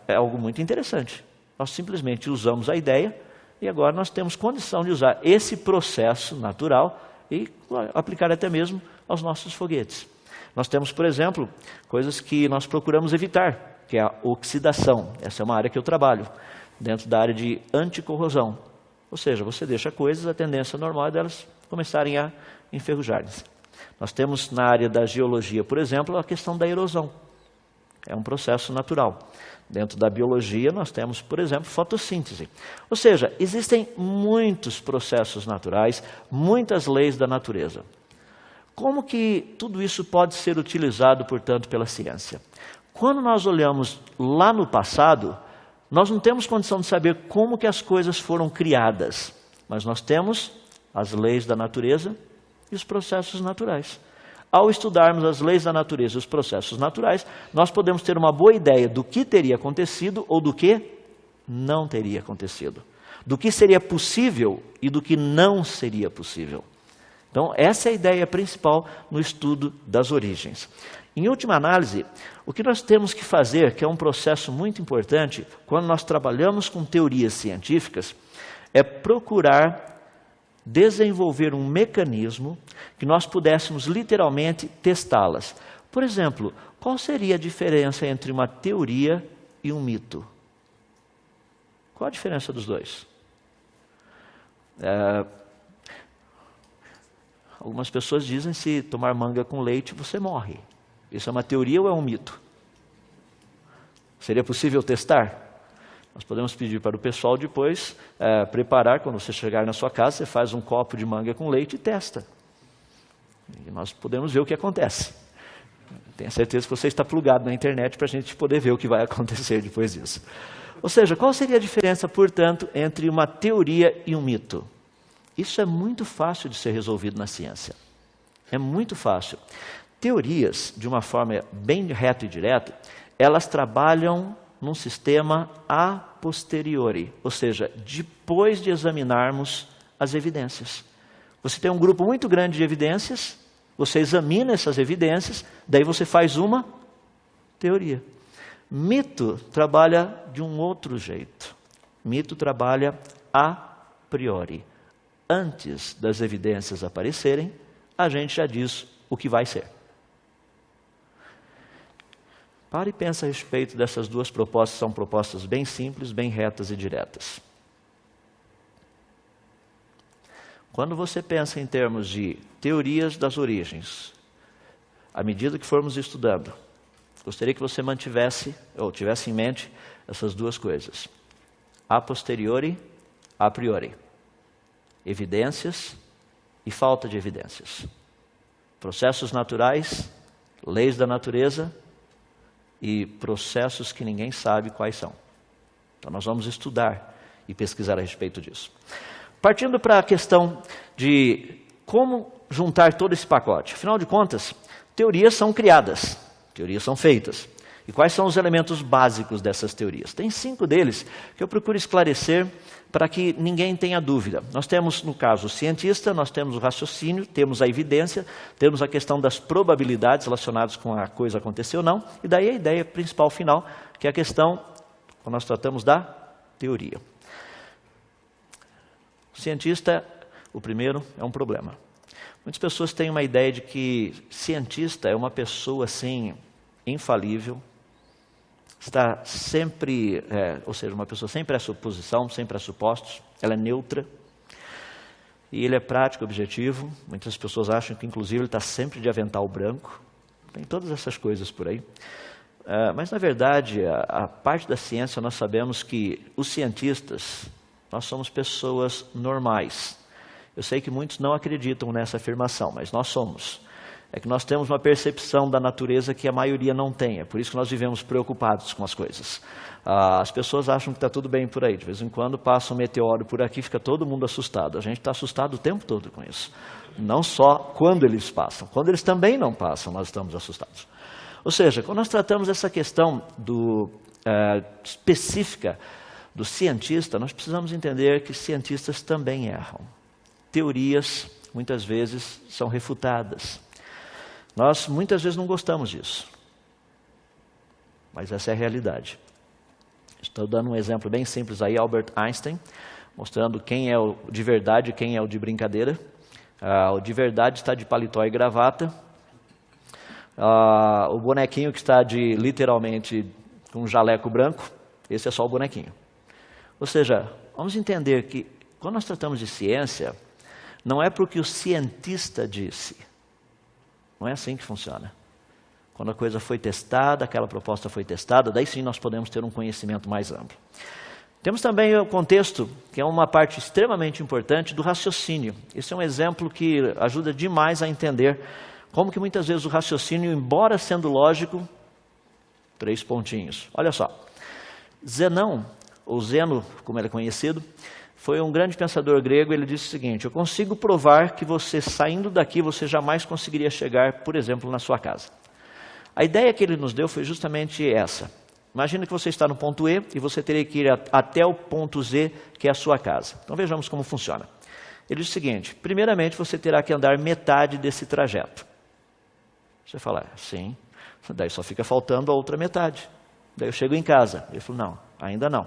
A: é algo muito interessante. Nós simplesmente usamos a ideia e agora nós temos condição de usar esse processo natural e aplicar até mesmo aos nossos foguetes. Nós temos, por exemplo, coisas que nós procuramos evitar, que é a oxidação. Essa é uma área que eu trabalho, dentro da área de anticorrosão. Ou seja, você deixa coisas, a tendência normal é delas começarem a enferrujar-se. Nós temos na área da geologia, por exemplo, a questão da erosão. É um processo natural. Dentro da biologia, nós temos, por exemplo, fotossíntese. Ou seja, existem muitos processos naturais, muitas leis da natureza. Como que tudo isso pode ser utilizado, portanto, pela ciência? Quando nós olhamos lá no passado, nós não temos condição de saber como que as coisas foram criadas, mas nós temos as leis da natureza e os processos naturais. Ao estudarmos as leis da natureza e os processos naturais, nós podemos ter uma boa ideia do que teria acontecido ou do que não teria acontecido. Do que seria possível e do que não seria possível. Então, essa é a ideia principal no estudo das origens. Em última análise, o que nós temos que fazer, que é um processo muito importante, quando nós trabalhamos com teorias científicas, é procurar desenvolver um mecanismo que nós pudéssemos literalmente testá-las. Por exemplo, qual seria a diferença entre uma teoria e um mito? Qual a diferença dos dois? Algumas pessoas dizem que se tomar manga com leite você morre. Isso é uma teoria ou é um mito? Seria possível testar? Nós podemos pedir para o pessoal depois preparar, quando você chegar na sua casa, você faz um copo de manga com leite e testa. E nós podemos ver o que acontece. Tenho certeza que você está plugado na internet para a gente poder ver o que vai acontecer depois disso. Ou seja, qual seria a diferença, portanto, entre uma teoria e um mito? Isso é muito fácil de ser resolvido na ciência. É muito fácil. Teorias, de uma forma bem reta e direta, elas trabalham num sistema a posteriori, ou seja, depois de examinarmos as evidências. Você tem um grupo muito grande de evidências, você examina essas evidências, daí você faz uma teoria. Mito trabalha de um outro jeito. Mito trabalha a priori. Antes das evidências aparecerem, a gente já diz o que vai ser. Pare e pense a respeito dessas duas propostas, são propostas bem simples, bem retas e diretas. Quando você pensa em termos de teorias das origens, à medida que formos estudando, gostaria que você mantivesse, ou tivesse em mente, essas duas coisas. A posteriori, a priori. Evidências e falta de evidências. Processos naturais, leis da natureza e processos que ninguém sabe quais são. Então nós vamos estudar e pesquisar a respeito disso. Partindo para a questão de como juntar todo esse pacote. Afinal de contas, teorias são criadas, teorias são feitas. E quais são os elementos básicos dessas teorias? Tem 5 deles que eu procuro esclarecer para que ninguém tenha dúvida. Nós temos, no caso, o cientista, nós temos o raciocínio, temos a evidência, temos a questão das probabilidades relacionadas com a coisa acontecer ou não, e daí a ideia principal final, que é a questão, quando nós tratamos da teoria. O cientista, o primeiro, é um problema. Muitas pessoas têm uma ideia de que cientista é uma pessoa, assim, infalível, está sempre, ou seja, uma pessoa sem pressuposição, sem pressupostos, ela é neutra, e ele é prático, objetivo. Muitas pessoas acham que, inclusive, ele está sempre de avental branco, tem todas essas coisas por aí. Mas, na verdade, a parte da ciência, nós sabemos que os cientistas, Nós somos pessoas normais. Eu sei que muitos não acreditam nessa afirmação, mas nós somos. É que nós temos uma percepção da natureza que a maioria não tem. É por isso que nós vivemos preocupados com as coisas. As pessoas acham que está tudo bem por aí. De vez em quando passa um meteoro por aqui, fica todo mundo assustado. A gente está assustado o tempo todo com isso. Não só quando eles passam. Quando eles também não passam, nós estamos assustados. Ou seja, quando nós tratamos essa questão específica do cientista, nós precisamos entender que cientistas também erram. Teorias, muitas vezes, são refutadas. Nós, muitas vezes, não gostamos disso. Mas essa é a realidade. Estou dando um exemplo bem simples aí, Albert Einstein, mostrando quem é o de verdade e quem é o de brincadeira. O de verdade está de paletó e gravata. O bonequinho que está de, literalmente, com um jaleco branco, esse é só o bonequinho. Ou seja, vamos entender que, quando nós tratamos de ciência, não é porque o cientista disse. Não é assim que funciona. Quando a coisa foi testada, aquela proposta foi testada, daí sim nós podemos ter um conhecimento mais amplo. Temos também o contexto, que é uma parte extremamente importante do raciocínio. Esse é um exemplo que ajuda demais a entender como que muitas vezes o raciocínio, embora sendo lógico, 3 pontinhos. Olha só, Zenão, ou Zeno, como ele é conhecido, foi um grande pensador grego. Ele disse o seguinte: eu consigo provar que você, saindo daqui, você jamais conseguiria chegar, por exemplo, na sua casa. A ideia que ele nos deu foi justamente essa. Imagina que você está no ponto E e você teria que ir até o ponto Z, que é a sua casa. Então vejamos como funciona. Ele diz o seguinte: primeiramente você terá que andar metade desse trajeto. Você fala, sim, daí só fica faltando a outra metade. Daí eu chego em casa. Ele falou, não, ainda não.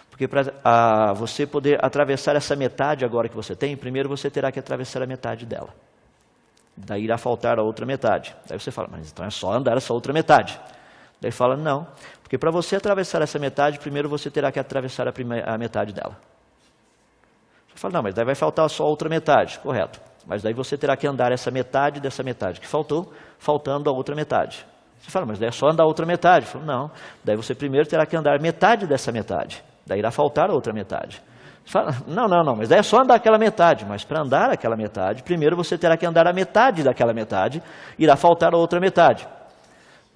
A: Porque para você poder atravessar essa metade agora que você tem, primeiro você terá que atravessar a metade dela. Daí irá faltar a outra metade. Daí você fala, mas então é só andar essa outra metade. Daí fala, não, porque para você atravessar essa metade, primeiro você terá que atravessar a metade dela. Você fala, não, mas daí vai faltar só a outra metade. Correto. Mas daí você terá que andar essa metade dessa metade que faltou, faltando a outra metade. Você fala, mas daí é só andar a outra metade. Falo, não, daí você primeiro terá que andar metade dessa metade. Daí irá faltar a outra metade. Você fala, não, mas daí é só andar aquela metade. Mas para andar aquela metade, primeiro você terá que andar a metade daquela metade, irá faltar a outra metade.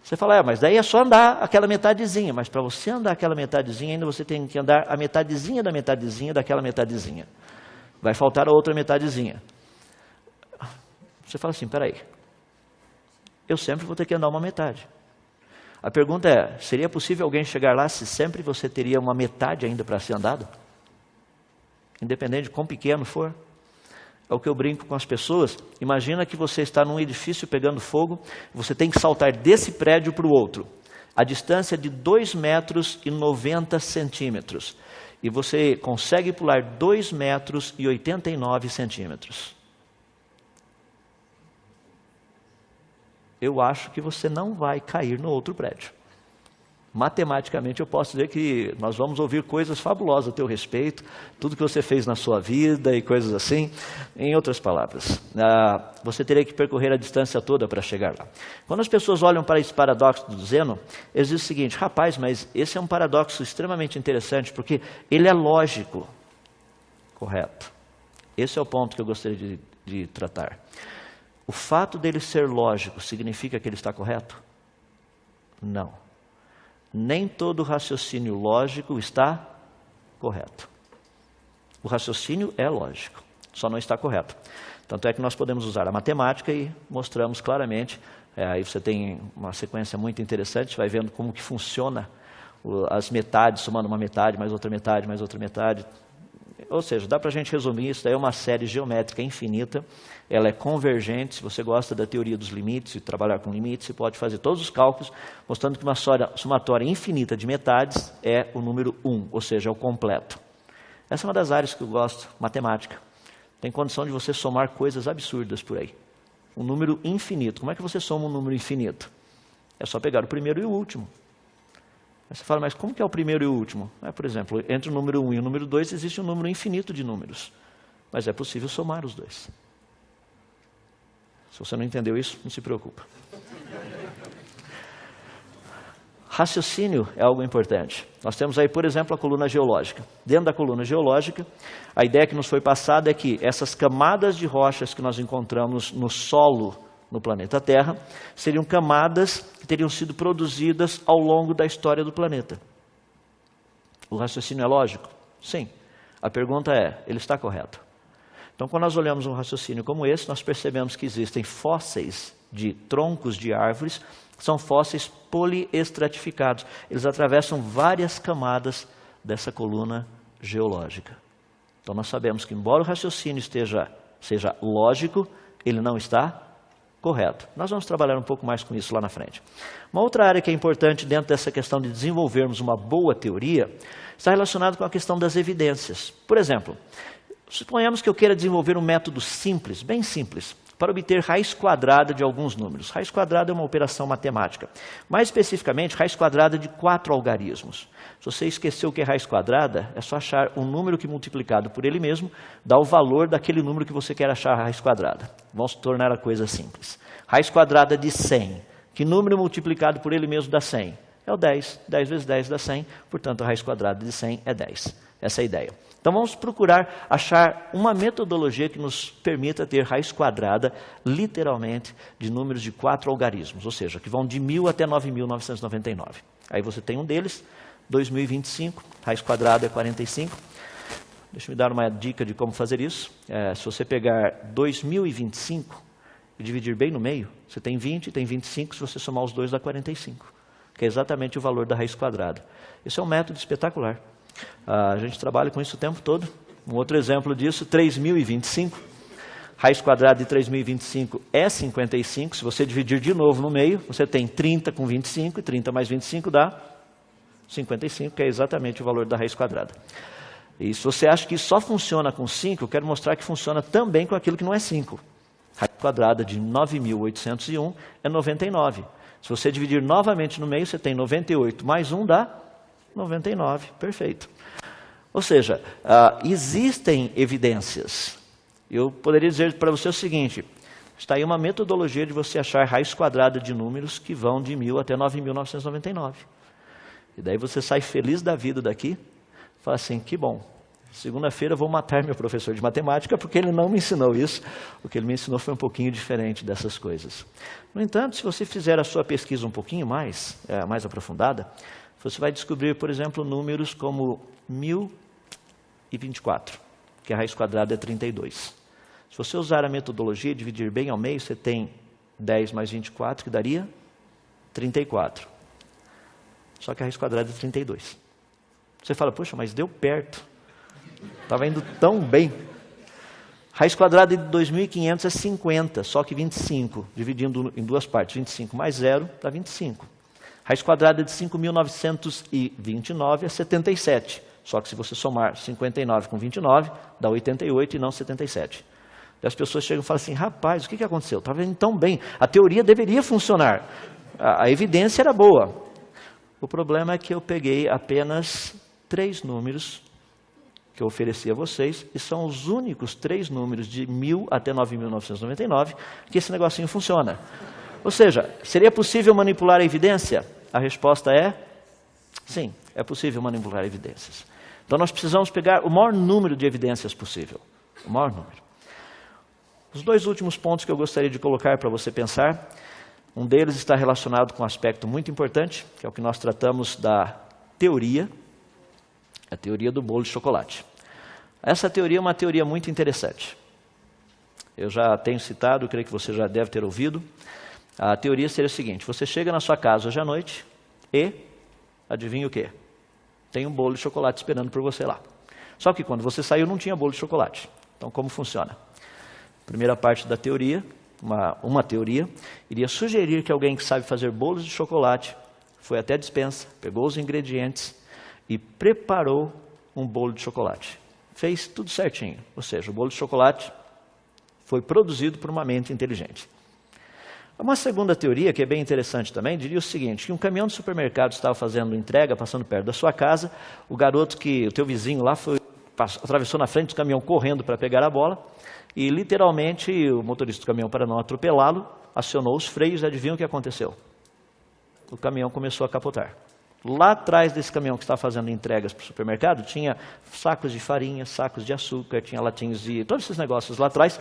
A: Você fala, mas daí é só andar aquela metadezinha. Mas para você andar aquela metadezinha, ainda você tem que andar a metadezinha da metadezinha daquela metadezinha. Vai faltar a outra metadezinha. Você fala assim, peraí, eu sempre vou ter que andar uma metade. A pergunta é, seria possível alguém chegar lá se sempre você teria uma metade ainda para ser andado? Independente de quão pequeno for. É o que eu brinco com as pessoas. Imagina que você está num edifício pegando fogo, você tem que saltar desse prédio para o outro. A distância é de 2,90 metros. E você consegue pular 2,89 metros. Eu acho que você não vai cair no outro prédio. Matematicamente eu posso dizer que nós vamos ouvir coisas fabulosas a teu respeito, tudo que você fez na sua vida e coisas assim. Em outras palavras, você teria que percorrer a distância toda para chegar lá. Quando as pessoas olham para esse paradoxo do Zeno, eles dizem o seguinte, rapaz, mas esse é um paradoxo extremamente interessante, porque ele é lógico. Correto. Esse é o ponto que eu gostaria de tratar. O fato dele ser lógico significa que ele está correto? Não. Nem todo raciocínio lógico está correto. O raciocínio é lógico, só não está correto. Tanto é que nós podemos usar a matemática e mostramos claramente, aí você tem uma sequência muito interessante, vai vendo como que funciona as metades, somando uma metade, mais outra metade, mais outra metade. Ou seja, dá para a gente resumir, isso daí é uma série geométrica infinita, ela é convergente. Se você gosta da teoria dos limites e trabalhar com limites, você pode fazer todos os cálculos, mostrando que uma somatória infinita de metades é o número 1, ou seja, é o completo. Essa é uma das áreas que eu gosto, matemática. Tem condição de você somar coisas absurdas por aí. Um número infinito. Como é que você soma um número infinito? É só pegar o primeiro e o último. Aí você fala, mas como que é o primeiro e o último? Por exemplo, entre o número 1 e o número 2 existe um número infinito de números. Mas é possível somar os dois. Se você não entendeu isso, não se preocupa. Raciocínio é algo importante. Nós temos aí, por exemplo, a coluna geológica. Dentro da coluna geológica, a ideia que nos foi passada é que essas camadas de rochas que nós encontramos no solo no planeta Terra seriam camadas que teriam sido produzidas ao longo da história do planeta. O raciocínio é lógico? Sim. A pergunta é, ele está correto? Então, quando nós olhamos um raciocínio como esse, nós percebemos que existem fósseis de troncos de árvores, são fósseis poliestratificados. Eles atravessam várias camadas dessa coluna geológica. Então nós sabemos que, embora o raciocínio seja lógico, ele não está correto. Nós vamos trabalhar um pouco mais com isso lá na frente. Uma outra área que é importante dentro dessa questão de desenvolvermos uma boa teoria está relacionada com a questão das evidências. Por exemplo, suponhamos que eu queira desenvolver um método simples, bem simples, para obter raiz quadrada de alguns números. Raiz quadrada é uma operação matemática. Mais especificamente, raiz quadrada de 4 algarismos. Se você esqueceu o que é raiz quadrada, é só achar um número que multiplicado por ele mesmo dá o valor daquele número que você quer achar a raiz quadrada. Vamos tornar a coisa simples. Raiz quadrada de 100. Que número multiplicado por ele mesmo dá 100? É o 10. 10 vezes 10 dá 100, portanto a raiz quadrada de 100 é 10. Essa é a ideia. Então vamos procurar achar uma metodologia que nos permita ter raiz quadrada, literalmente, de números de 4 algarismos, ou seja, que vão de 1000 até 9.999. Aí você tem um deles, 2025, raiz quadrada é 45. Deixa eu me dar uma dica de como fazer isso. Se você pegar 2025 e dividir bem no meio, você tem 20, tem 25, se você somar os dois dá 45, que é exatamente o valor da raiz quadrada. Esse é um método espetacular. A gente trabalha com isso o tempo todo. Um outro exemplo disso, 3025. Raiz quadrada de 3025 é 55. Se você dividir de novo no meio, você tem 30 com 25, e 30 mais 25 dá 55, que é exatamente o valor da raiz quadrada. E se você acha que só funciona com 5, eu quero mostrar que funciona também com aquilo que não é 5. Raiz quadrada de 9.801 é 99. Se você dividir novamente no meio, você tem 98 mais 1 dá 99, perfeito. Ou seja, existem evidências. Eu poderia dizer para você o seguinte, está aí uma metodologia de você achar raiz quadrada de números que vão de 1000 até 9.999. E daí você sai feliz da vida daqui, e fala assim, que bom, segunda-feira eu vou matar meu professor de matemática porque ele não me ensinou isso. O que ele me ensinou foi um pouquinho diferente dessas coisas. No entanto, se você fizer a sua pesquisa um pouquinho mais aprofundada, você vai descobrir, por exemplo, números como 1024, que a raiz quadrada é 32. Se você usar a metodologia e dividir bem ao meio, você tem 10 mais 24, que daria 34. Só que a raiz quadrada é 32. Você fala, poxa, mas deu perto. Estava indo tão bem. Raiz quadrada de 2500 é 50, só que 25, dividindo em duas partes. 25 mais 0 dá 25. Raiz quadrada de 5.929 é 77. Só que se você somar 59 com 29, dá 88 e não 77. E as pessoas chegam e falam assim, rapaz, o que aconteceu? Estava indo tão bem. A teoria deveria funcionar. A evidência era boa. O problema é que eu peguei apenas 3 números que eu ofereci a vocês, e são os únicos 3 números de 1000 até 9.999 que esse negocinho funciona. Ou seja, seria possível manipular a evidência? A resposta é sim, é possível manipular evidências. Então nós precisamos pegar o maior número de evidências possível. O maior número. Os 2 últimos pontos que eu gostaria de colocar para você pensar, um deles está relacionado com um aspecto muito importante, que é o que nós tratamos da teoria, a teoria do bolo de chocolate. Essa teoria é uma teoria muito interessante. Eu já tenho citado, creio que você já deve ter ouvido. A teoria seria o seguinte, você chega na sua casa hoje à noite e, adivinha o quê? Tem um bolo de chocolate esperando por você lá. Só que quando você saiu não tinha bolo de chocolate. Então como funciona? Primeira parte da teoria, uma teoria, iria sugerir que alguém que sabe fazer bolos de chocolate foi até a despensa, pegou os ingredientes e preparou um bolo de chocolate. Fez tudo certinho, ou seja, o bolo de chocolate foi produzido por uma mente inteligente. Uma segunda teoria, que é bem interessante também, diria o seguinte, que um caminhão de supermercado estava fazendo entrega, passando perto da sua casa, o garoto o teu vizinho lá, atravessou na frente do caminhão correndo para pegar a bola, e literalmente o motorista do caminhão, para não atropelá-lo, acionou os freios e adivinha o que aconteceu? O caminhão começou a capotar. Lá atrás desse caminhão que estava fazendo entregas para o supermercado, tinha sacos de farinha, sacos de açúcar, tinha latinhas de... todos esses negócios lá atrás.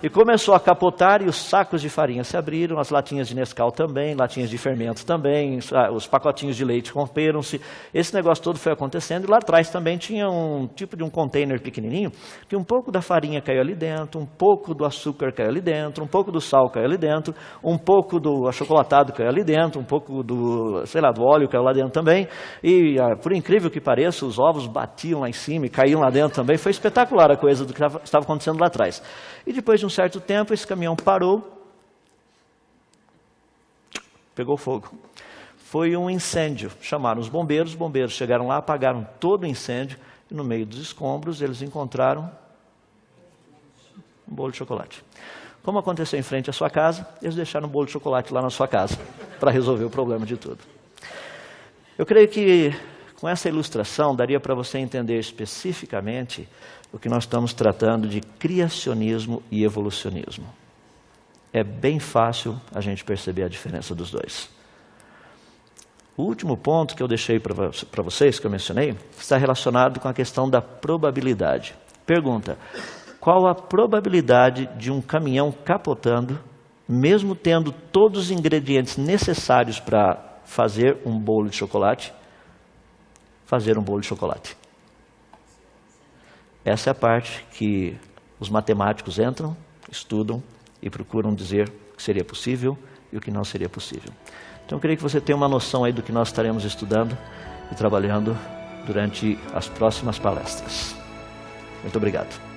A: E começou a capotar e os sacos de farinha se abriram, as latinhas de Nescau também, latinhas de fermento também, os pacotinhos de leite romperam-se. Esse negócio todo foi acontecendo. E lá atrás também tinha um tipo de um container pequenininho, que um pouco da farinha caiu ali dentro, um pouco do açúcar caiu ali dentro, um pouco do sal caiu ali dentro, um pouco do achocolatado caiu ali dentro, um pouco do, sei lá, do óleo caiu lá dentro também. E, por incrível que pareça, os ovos batiam lá em cima e caíam lá dentro também. Foi espetacular a coisa do que estava acontecendo lá atrás. E depois de um certo tempo, esse caminhão parou, pegou fogo. Foi um incêndio. Chamaram os bombeiros chegaram lá, apagaram todo o incêndio, e no meio dos escombros eles encontraram um bolo de chocolate. Como aconteceu em frente à sua casa, eles deixaram um bolo de chocolate lá na sua casa, para resolver o problema de tudo. Eu creio que com essa ilustração daria para você entender especificamente o que nós estamos tratando de criacionismo e evolucionismo. É bem fácil a gente perceber a diferença dos dois. O último ponto que eu deixei para vocês, que eu mencionei, está relacionado com a questão da probabilidade. Pergunta: qual a probabilidade de um caminhão capotando, mesmo tendo todos os ingredientes necessários para fazer um bolo de chocolate, fazer um bolo de chocolate? Essa é a parte que os matemáticos entram, estudam e procuram dizer o que seria possível e o que não seria possível. Então eu creio que você tem uma noção aí do que nós estaremos estudando e trabalhando durante as próximas palestras. Muito obrigado.